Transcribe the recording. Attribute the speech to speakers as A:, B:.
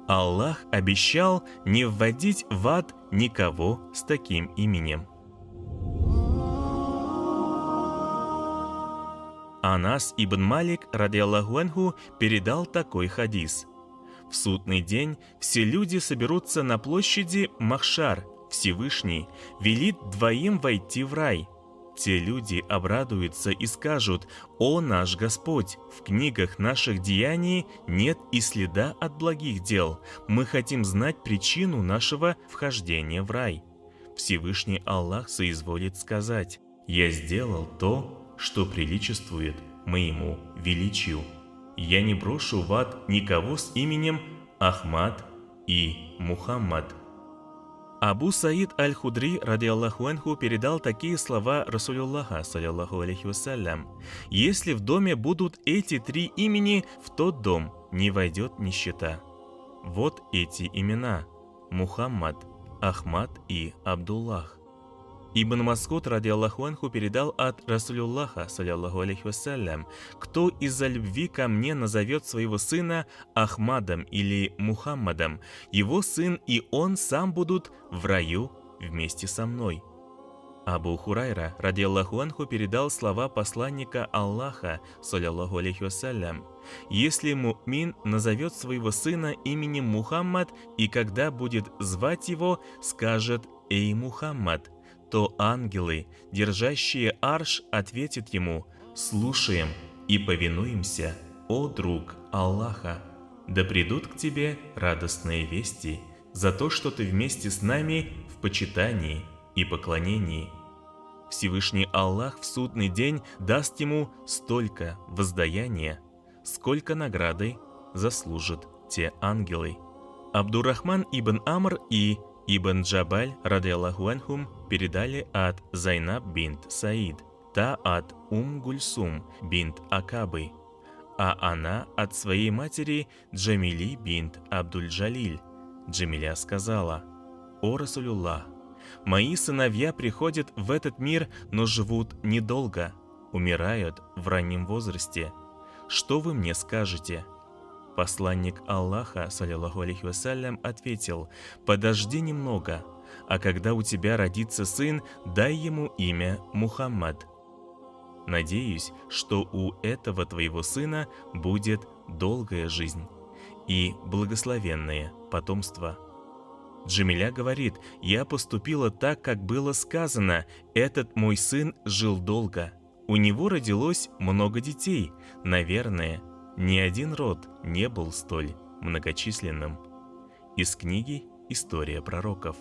A: Аллах обещал не вводить в ад никого с таким именем. Анас ибн Малик, радиаллаху анху, передал такой хадис. В судный день все люди соберутся на площади Махшар. Всевышний велит двоим войти в рай. Те люди обрадуются и скажут: «О наш Господь, в книгах наших деяний нет и следа от благих дел. Мы хотим знать причину нашего вхождения в рай». Всевышний Аллах соизволит сказать: «Я сделал то, что приличествует моему величию. Я не брошу в ад никого с именем Ахмад и Мухаммад». Абу Саид аль-Худри, радиаллаху анху, передал такие слова Расулюллаха, саллаллаху алейхи вассалям: «Если в доме будут эти три имени, в тот дом не войдет нищета». Вот эти имена: Мухаммад, Ахмад и Абдуллах. Ибн Мас'уд, радиаллаху анху, передал от Расулюллаха, саллаллаху алейхи вассалям: «Кто из-за любви ко мне назовет своего сына Ахмадом или Мухаммадом, его сын и он сам будут в раю вместе со мной». Абу Хурайра, радиаллаху анху, передал слова посланника Аллаха, саллаллаху алейхи вассалям: «Если му'мин назовет своего сына именем Мухаммад, и когда будет звать его, скажет: „Эй, Мухаммад!“, то ангелы, держащие арш, ответят ему: «Слушаем и повинуемся, о друг Аллаха! Да придут к тебе радостные вести за то, что ты вместе с нами в почитании и поклонении». Всевышний Аллах в судный день даст ему столько воздаяния, сколько награды заслужат те ангелы. Абдуррахман ибн Амр и Ибн Джабаль, радиаллаху анхум, передали от Зайнаб бинт Саид, та от Гульсум бинт Акабы, а она от своей матери Джамили бинт Абдуль-Джалиль. Джамиля сказала: «О Расулюллах, мои сыновья приходят в этот мир, но живут недолго, умирают в раннем возрасте. Что вы мне скажете?» Посланник Аллаха, саллаллаху алейхи вассалям, ответил: «Подожди немного, а когда у тебя родится сын, дай ему имя Мухаммад. Надеюсь, что у этого твоего сына будет долгая жизнь и благословенное потомство». Джамиля говорит: «Я поступила так, как было сказано. Этот мой сын жил долго. У него родилось много детей. Наверное, ни один род не был столь многочисленным». Из книги «История пророков».